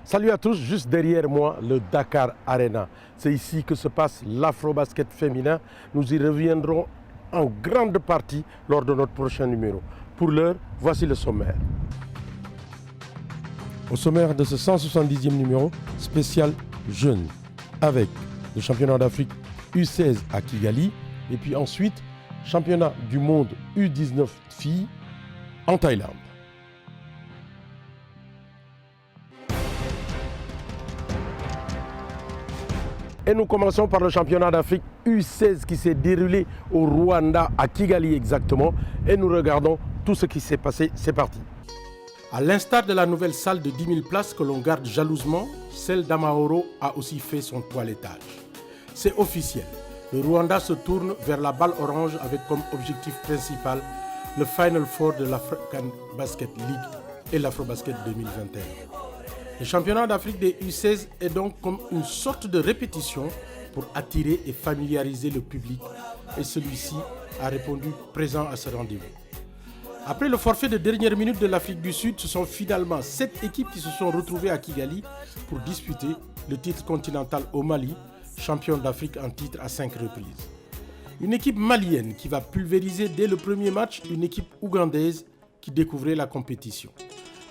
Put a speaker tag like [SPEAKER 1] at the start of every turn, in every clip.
[SPEAKER 1] Salut à tous, juste derrière moi, le Dakar Arena. C'est ici que se passe l'Afro-Basket féminin. Nous y reviendrons en grande partie lors de notre prochain numéro. Pour l'heure, voici le sommaire. Au sommaire de ce 170e numéro, spécial jeunes, avec le championnat d'Afrique U16 à Kigali, et puis ensuite, championnat du monde U19 filles en Thaïlande. Et nous commençons par le championnat d'Afrique U16 qui s'est déroulé au Rwanda, à Kigali exactement. Et nous regardons tout ce qui s'est passé. C'est parti. À l'instar de la nouvelle salle de 10 000 places que l'on garde jalousement, celle d'Amahoro a aussi fait son toilettage. C'est officiel. Le Rwanda se tourne vers la balle orange avec comme objectif principal le Final Four de l'African Basket League et l'Afro-Basket 2021. Le championnat d'Afrique des U16 est donc comme une sorte de répétition pour attirer et familiariser le public et celui-ci a répondu présent à ce rendez-vous. Après le forfait de dernière minute de l'Afrique du Sud, ce sont finalement 7 équipes qui se sont retrouvées à Kigali pour disputer le titre continental au Mali, champion d'Afrique en titre à 5 reprises. Une équipe malienne qui va pulvériser dès le premier match une équipe ougandaise qui découvrait la compétition.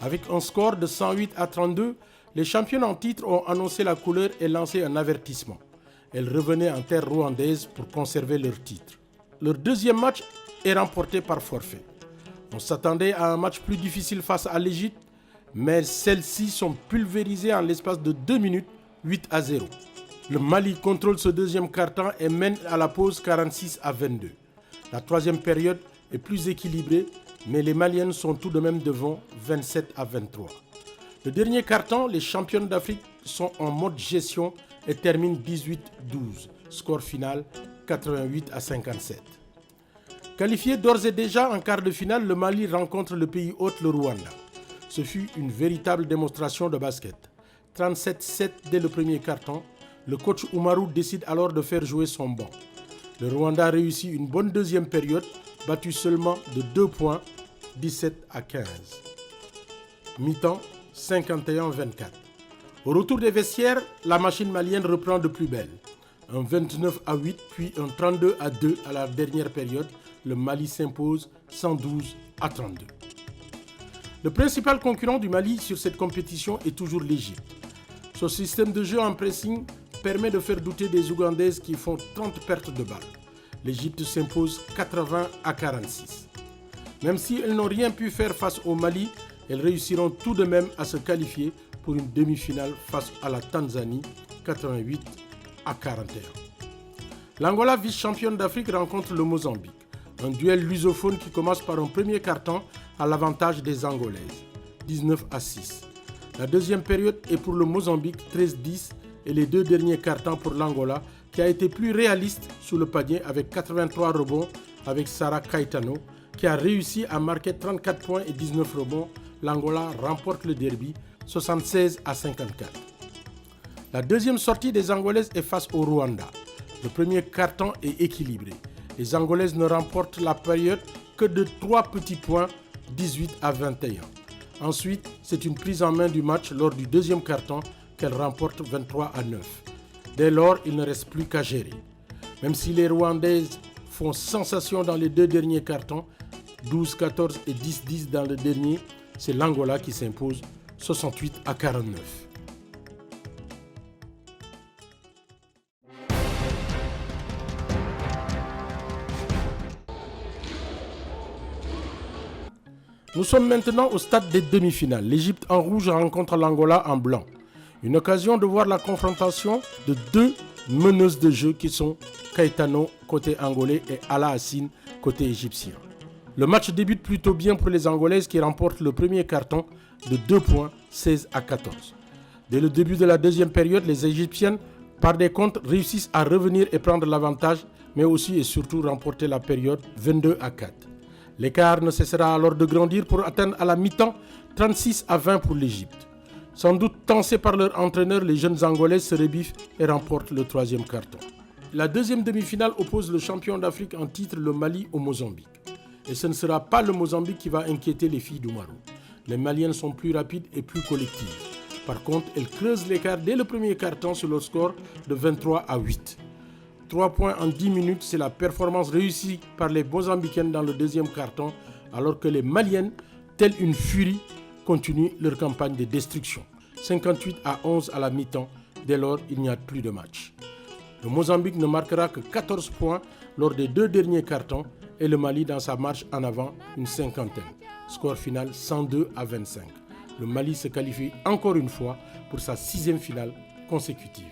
[SPEAKER 1] Avec un score de 108-32, les championnes en titre ont annoncé la couleur et lancé un avertissement. Elles revenaient en terre rwandaise pour conserver leur titre. Leur deuxième match est remporté par forfait. On s'attendait à un match plus difficile face à l'Égypte, mais celles-ci sont pulvérisées en l'espace de 2 minutes, 8-0. Le Mali contrôle ce deuxième quart-temps et mène à la pause 46-22. La troisième période est plus équilibrée, mais les Maliennes sont tout de même devant 27-23. Le dernier quart-temps, les championnes d'Afrique sont en mode gestion et terminent 18-12. Score final 88-57. Qualifié d'ores et déjà en quart de finale, le Mali rencontre le pays hôte, le Rwanda. Ce fut une véritable démonstration de basket. 37-7 dès le premier quart-temps, le coach Oumarou décide alors de faire jouer son banc. Le Rwanda réussit une bonne deuxième période, battu seulement de 2 points, 17-15. Mi-temps, 51-24. Au retour des vestiaires, la machine malienne reprend de plus belle. Un 29-8 puis un 32-2 à la dernière période, le Mali s'impose 112-32. Le principal concurrent du Mali sur cette compétition est toujours l'Égypte. Son système de jeu en pressing permet de faire douter des Ougandaises qui font 30 pertes de balles. L'Égypte s'impose 80-46. Même si elles n'ont rien pu faire face au Mali, elles réussiront tout de même à se qualifier pour une demi-finale face à la Tanzanie, 88-41. L'Angola, vice-championne d'Afrique, rencontre le Mozambique. Un duel lusophone qui commence par un premier quart-temps à l'avantage des Angolaises, 19-6. La deuxième période est pour le Mozambique, 13-10, et les deux derniers quart-temps pour l'Angola, qui a été plus réaliste sous le panier avec 83 rebonds avec Sarah Caetano, qui a réussi à marquer 34 points et 19 rebonds. L'Angola remporte le derby 76-54. La deuxième sortie des Angolaises est face au Rwanda. Le premier quart-temps est équilibré. Les Angolaises ne remportent la période que de 3 petits points, 18-21. Ensuite, c'est une prise en main du match lors du deuxième quart-temps qu'elles remportent 23-9. Dès lors, il ne reste plus qu'à gérer. Même si les Rwandaises font sensation dans les deux derniers cartons, 12-14 et 10-10 dans le dernier, c'est l'Angola qui s'impose 68-49. Nous sommes maintenant au stade des demi-finales. L'Égypte en rouge rencontre l'Angola en blanc. Une occasion de voir la confrontation de deux meneuses de jeu qui sont Caetano côté angolais et Ala Hassine côté égyptien. Le match débute plutôt bien pour les Angolaises qui remportent le premier carton de 2 points, 16-14. Dès le début de la deuxième période, les Égyptiennes, par des comptes, réussissent à revenir et prendre l'avantage, mais aussi et surtout remporter la période 22-4. L'écart ne cessera alors de grandir pour atteindre à la mi-temps 36-20 pour l'Égypte. Sans doute tensés par leur entraîneur, les jeunes Angolaises se rebiffent et remportent le troisième carton. La deuxième demi-finale oppose le champion d'Afrique en titre, le Mali, au Mozambique. Et ce ne sera pas le Mozambique qui va inquiéter les filles d'Oumarou. Les Maliennes sont plus rapides et plus collectives. Par contre, elle creuse l'écart dès le premier quart-temps sur le score de 23-8. 3 points en 10 minutes, c'est la performance réussie par les Mozambicaines dans le deuxième quart-temps, alors que les Maliennes, telles une furie, continuent leur campagne de destruction. 58-11 à la mi-temps, dès lors il n'y a plus de match. Le Mozambique ne marquera que 14 points lors des 2 derniers quart-temps et le Mali dans sa marche en avant une cinquantaine. Score final 102-25. Le Mali se qualifie encore une fois pour sa 6e finale consécutive.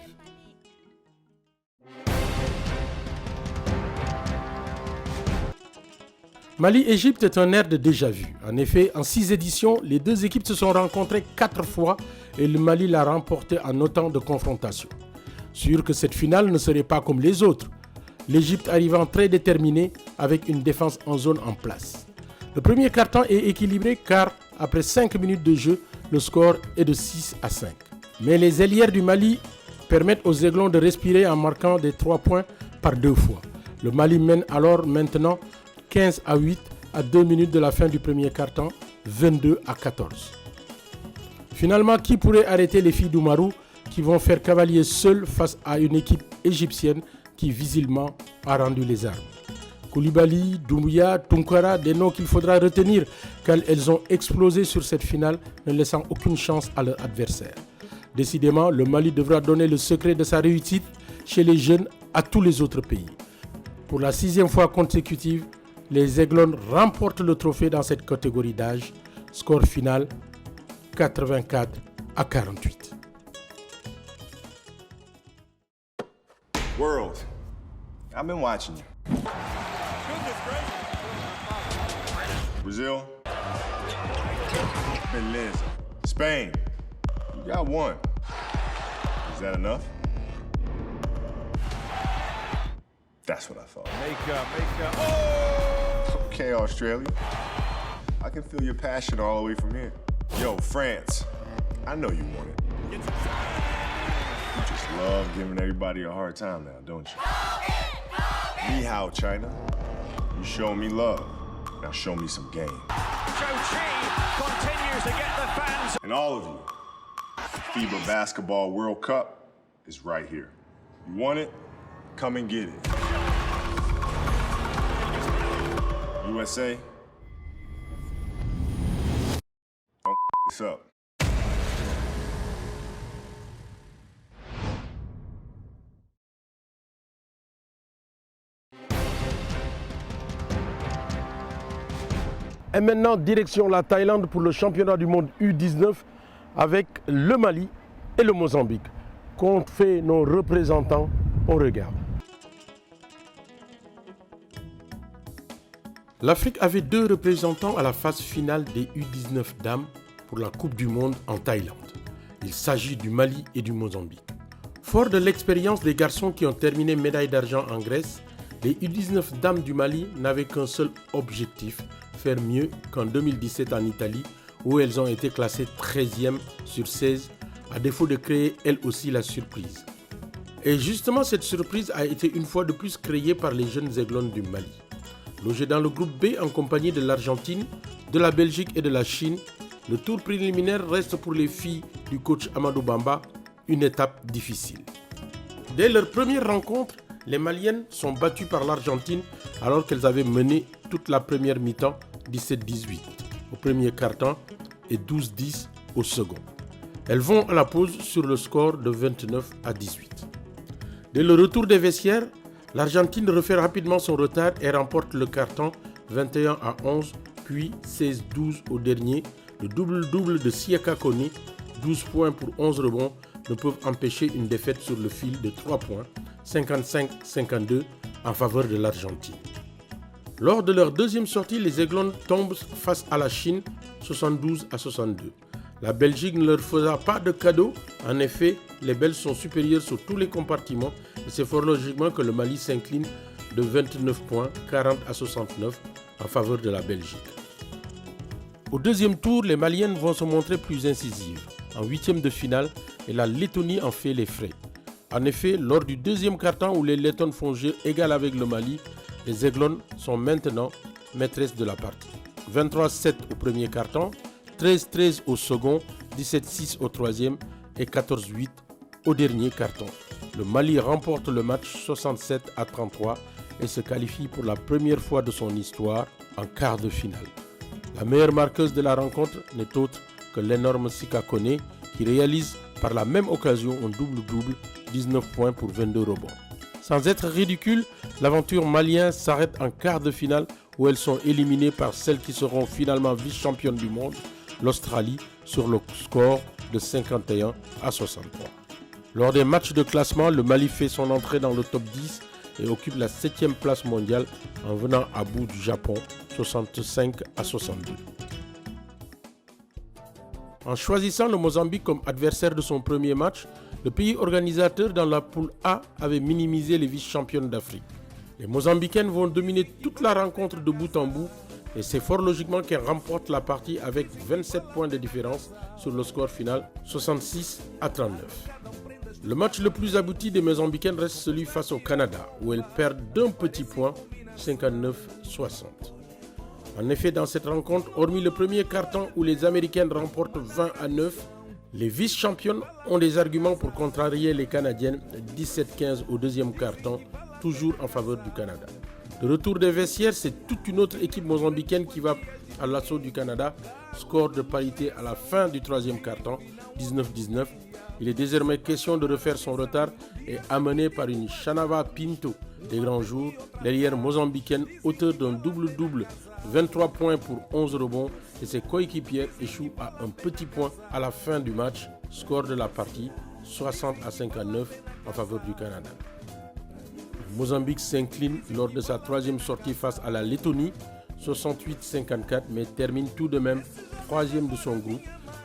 [SPEAKER 1] Mali-Égypte est un air de déjà-vu. En effet, en 6 éditions, les 2 équipes se sont rencontrées 4 fois et le Mali l'a remporté en autant de confrontations. Sûr que cette finale ne serait pas comme les autres, l'Égypte arrivant très déterminée avec une défense en zone en place. Le premier quart-temps est équilibré car après 5 minutes de jeu, le score est de 6-5. Mais les ailières du Mali permettent aux Aiglons de respirer en marquant des 3 points par 2 fois. Le Mali mène alors maintenant 15-8 à 2 minutes de la fin du premier quart-temps, 22-14. Finalement, qui pourrait arrêter les filles d'Oumarou qui vont faire cavalier seules face à une équipe égyptienne qui visiblement a rendu les armes? Koulibaly, Doumbouya, Tunkara, des noms qu'il faudra retenir car elles ont explosé sur cette finale, ne laissant aucune chance à leur adversaire. Décidément, le Mali devra donner le secret de sa réussite chez les jeunes à tous les autres pays. Pour la 6e fois consécutive, les Aiglons remportent le trophée dans cette catégorie d'âge. Score final 84-48.
[SPEAKER 2] World, I've been watching you. Brazil, Belize, Spain, you got 1. Is that enough? That's what I thought. Oh! Okay, Australia. I can feel your passion all the way from here. Yo, France, I know you want it. You just love giving everybody a hard time now, don't you? Ni hao, China. You show me love. Now show me some game.
[SPEAKER 3] Continues to get the fans.
[SPEAKER 2] And all of you, FIBA Basketball World Cup is right here. You want it? Come and get it. USA, don't this up.
[SPEAKER 1] Et maintenant, direction la Thaïlande pour le championnat du monde U19 avec le Mali et le Mozambique. Qu'ont fait nos représentants? On regarde. L'Afrique avait 2 représentants à la phase finale des U19 dames pour la Coupe du Monde en Thaïlande. Il s'agit du Mali et du Mozambique. Fort de l'expérience des garçons qui ont terminé médaille d'argent en Grèce, les U19 dames du Mali n'avaient qu'un seul objectif, faire mieux qu'en 2017 en Italie, où elles ont été classées 13e sur 16, à défaut de créer elles aussi la surprise. Et justement, cette surprise a été une fois de plus créée par les jeunes Aiglons du Mali. Logés dans le groupe B en compagnie de l'Argentine, de la Belgique et de la Chine, le tour préliminaire reste pour les filles du coach Amadou Bamba une étape difficile. Dès leur première rencontre, les Maliennes sont battues par l'Argentine alors qu'elles avaient mené toute la première mi-temps 17-18 au premier quart-temps et 12-10 au second. Elles vont à la pause sur le score de 29-18. Dès le retour des vestiaires, l'Argentine refait rapidement son retard et remporte le quart-temps 21-11, puis 16-12 au dernier. Le double-double de Siaka Kone, 12 points pour 11 rebonds, ne peuvent empêcher une défaite sur le fil de 3 points, 55-52 en faveur de l'Argentine. Lors de leur deuxième sortie, les Aiglons tombent face à la Chine 72-62. La Belgique ne leur fera pas de cadeau. En effet, les Belges sont supérieurs sur tous les compartiments et c'est fort logiquement que le Mali s'incline de 29 points, 40-69 en faveur de la Belgique. Au deuxième tour, les Maliennes vont se montrer plus incisives. En 8e de finale, et la Lettonie en fait les frais. En effet, lors du deuxième quart-temps où les Lettones font jeu égal avec le Mali, les Aiglons sont maintenant maîtresses de la partie. 23-7 au premier quart-temps, 13-13 au second 17-6 au troisième et 14-8 au dernier carton. Le Mali remporte le match 67-33 et se qualifie pour la première fois de son histoire en quart de finale. La meilleure marqueuse de la rencontre n'est autre que l'énorme Sika Koné qui réalise par la même occasion un double-double, 19 points pour 22 rebonds. Sans être ridicule, l'aventure malienne s'arrête en quart de finale où elles sont éliminées par celles qui seront finalement vice-championnes du monde, l'Australie, sur le score de 51-63. Lors des matchs de classement, le Mali fait son entrée dans le top 10 et occupe la 7e place mondiale en venant à bout du Japon, 65-62. En choisissant le Mozambique comme adversaire de son premier match, le pays organisateur dans la poule A avait minimisé les vice-championnes d'Afrique. Les Mozambicaines vont dominer toute la rencontre de bout en bout et c'est fort logiquement qu'elles remportent la partie avec 27 points de différence sur le score final 66-39. Le match le plus abouti des Mozambicaines reste celui face au Canada où elles perdent d'un petit point 59-60. En effet, dans cette rencontre, hormis le premier carton où les Américaines remportent 20-9, les vice-championnes ont des arguments pour contrarier les Canadiennes 17-15 au deuxième carton, toujours en faveur du Canada. De retour des vestiaires, c'est toute une autre équipe mozambicaine qui va à l'assaut du Canada. Score de parité à la fin du troisième carton, 19-19. Il est désormais question de refaire son retard et amené par une Shanava Pinto des grands jours, l'ailière mozambicaine, auteur d'un double-double, 23 points pour 11 rebonds et ses coéquipières échouent à un petit point à la fin du match. Score de la partie 60-59 en faveur du Canada. Mozambique s'incline lors de sa troisième sortie face à la Lettonie, 68-54, mais termine tout de même troisième de son groupe.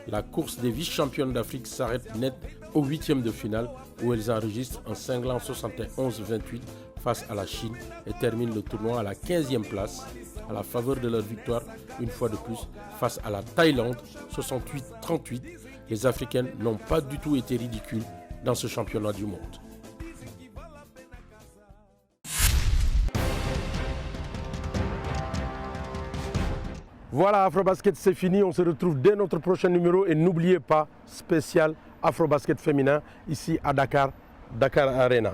[SPEAKER 1] La course des vice-championnes d'Afrique s'arrête net au huitième de finale où elles enregistrent un cinglant 71-28 face à la Chine et terminent le tournoi à la 15e place à la faveur de leur victoire une fois de plus face à la Thaïlande 68-38. Les Africaines n'ont pas du tout été ridicules dans ce championnat du monde. Voilà, Afrobasket, c'est fini. On se retrouve dès notre prochain numéro. Et n'oubliez pas, spécial Afrobasket féminin ici à Dakar, Dakar Arena.